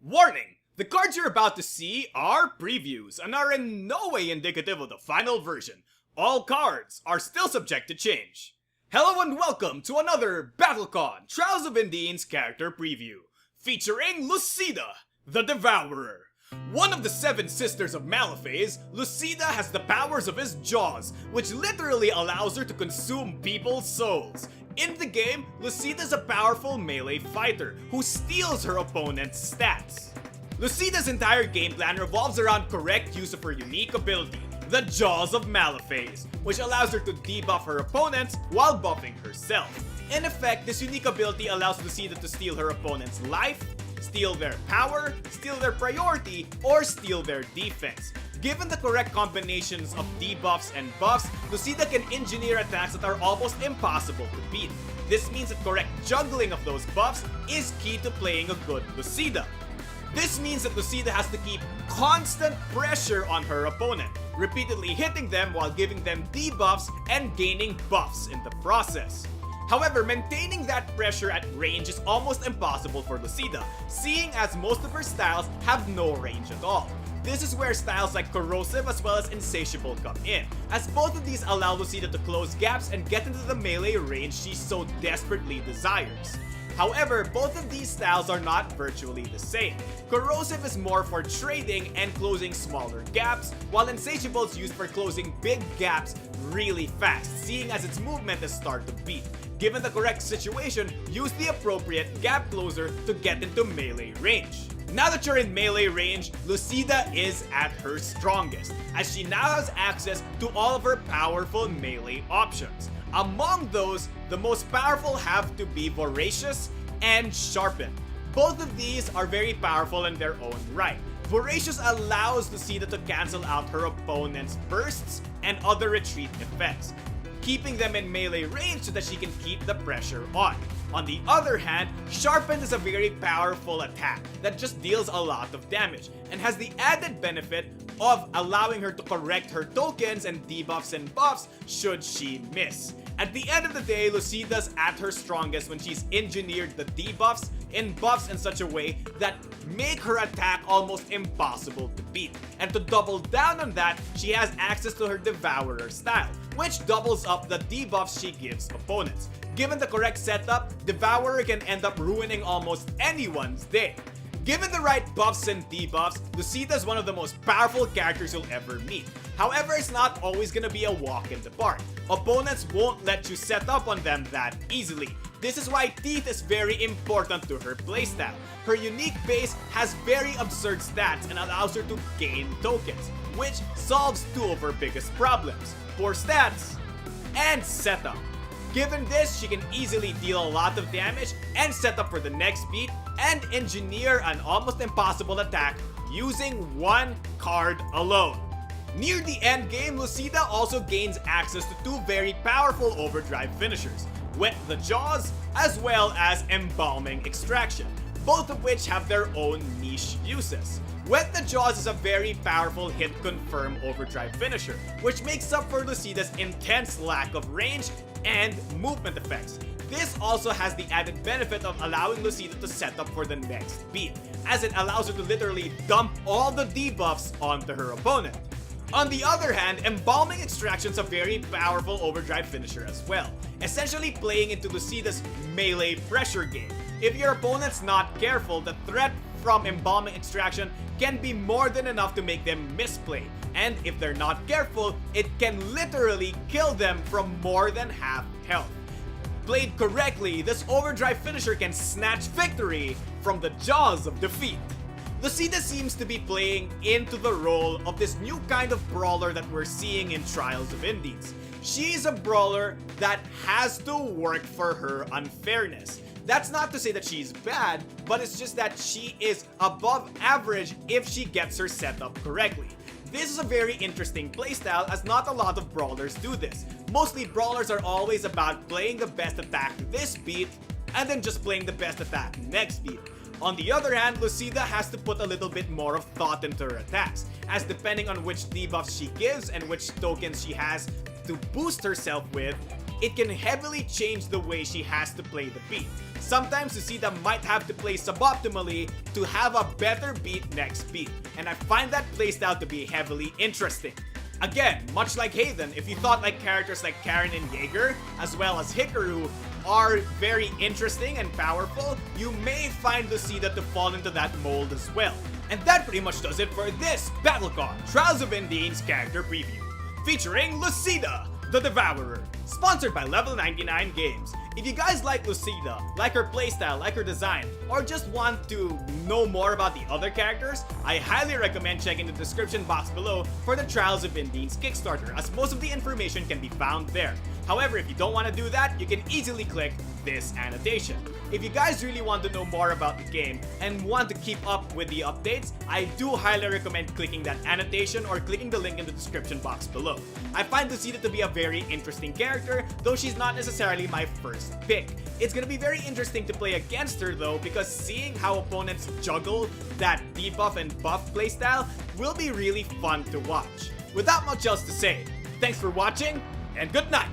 Warning! The cards you're about to see are previews and are in no way indicative of the final version. All cards are still subject to change. Hello and welcome to another BattleCON Trials of Indine's character preview, featuring Lucida, the Devourer. One of the 7 sisters of Maleface, Lucida has the powers of his jaws, which literally allows her to consume people's souls. In the game, Lucida is a powerful melee fighter who steals her opponent's stats. Lucida's entire game plan revolves around correct use of her unique ability, the Jaws of Maleface, which allows her to debuff her opponents while buffing herself. In effect, this unique ability allows Lucida to steal her opponent's life, steal their power, steal their priority, or steal their defense. Given the correct combinations of debuffs and buffs, Lucida can engineer attacks that are almost impossible to beat. This means that correct juggling of those buffs is key to playing a good Lucida. This means that Lucida has to keep constant pressure on her opponent, repeatedly hitting them while giving them debuffs and gaining buffs in the process. However, maintaining that pressure at range is almost impossible for Lucida, seeing as most of her styles have no range at all. This is where styles like Corrosive as well as Insatiable come in, as both of these allow Lucida to close gaps and get into the melee range she so desperately desires. However, both of these styles are not virtually the same. Corrosive is more for trading and closing smaller gaps, while Insatiable is used for closing big gaps really fast, seeing as its movement is start to beat. Given the correct situation, use the appropriate gap closer to get into melee range. Now that you're in melee range, Lucida is at her strongest, as she now has access to all of her powerful melee options. Among those, the most powerful have to be Voracious and Sharpen. Both of these are very powerful in their own right. Voracious allows Lucida to cancel out her opponent's bursts and other retreat effects, keeping them in melee range so that she can keep the pressure on. On the other hand, Sharpen is a very powerful attack that just deals a lot of damage and has the added benefit of allowing her to correct her tokens and debuffs and buffs should she miss. At the end of the day, Lucida's at her strongest when she's engineered the debuffs and buffs in such a way that make her attack almost impossible to beat. And to double down on that, she has access to her Devourer style, which doubles up the debuffs she gives opponents. Given the correct setup, Devourer can end up ruining almost anyone's day. Given the right buffs and debuffs, Lucida is one of the most powerful characters you'll ever meet. However, it's not always gonna be a walk in the park. Opponents won't let you set up on them that easily. This is why Teeth is very important to her playstyle. Her unique base has very absurd stats and allows her to gain tokens, which solves 2 of her biggest problems: poor stats and setup. Given this, she can easily deal a lot of damage and set up for the next beat and engineer an almost impossible attack using 1 card alone. Near the end game, Lucida also gains access to 2 very powerful overdrive finishers, Wet the Jaws as well as Embalming Extraction, both of which have their own niche uses. Wet the Jaws is a very powerful hit confirm overdrive finisher, which makes up for Lucida's intense lack of range and movement effects. This also has the added benefit of allowing Lucida to set up for the next beat, as it allows her to literally dump all the debuffs onto her opponent. On the other hand, Embalming Extraction is a very powerful overdrive finisher as well, essentially playing into Lucida's melee pressure game. If your opponent's not careful, the threat from Embalming Extraction can be more than enough to make them misplay, and if they're not careful, it can literally kill them from more than half health. Played correctly, this overdrive finisher can snatch victory from the jaws of defeat. Lucida seems to be playing into the role of this new kind of brawler that we're seeing in Trials of Indies. She's a brawler that has to work for her unfairness. That's not to say that she's bad, but it's just that she is above average if she gets her set up correctly. This is a very interesting playstyle, as not a lot of brawlers do this. Mostly brawlers are always about playing the best attack this beat and then just playing the best attack next beat. On the other hand, Lucida has to put a little bit more of thought into her attacks, as depending on which debuffs she gives and which tokens she has to boost herself with, it can heavily change the way she has to play the beat. Sometimes Lucida might have to play suboptimally to have a better beat next beat, and I find that playstyle to be heavily interesting. Again, much like Hayden, if you thought like characters like Karen and Jaeger, as well as Hikaru, are very interesting and powerful, you may find Lucida to fall into that mold as well. And that pretty much does it for this BattleCON Trials of Indine's character preview, featuring Lucida, the Devourer, sponsored by Level 99 Games. If you guys like Lucida, like her playstyle, like her design, or just want to know more about the other characters, I highly recommend checking the description box below for the Trials of Indine's Kickstarter, as most of the information can be found there. However, if you don't want to do that, you can easily click this annotation. If you guys really want to know more about the game and want to keep up with the updates, I do highly recommend clicking that annotation or clicking the link in the description box below. I find Lucida to be a very interesting character, though she's not necessarily my first pick. It's gonna be very interesting to play against her though, because seeing how opponents juggle that debuff and buff playstyle will be really fun to watch. Without much else to say, thanks for watching, and good night!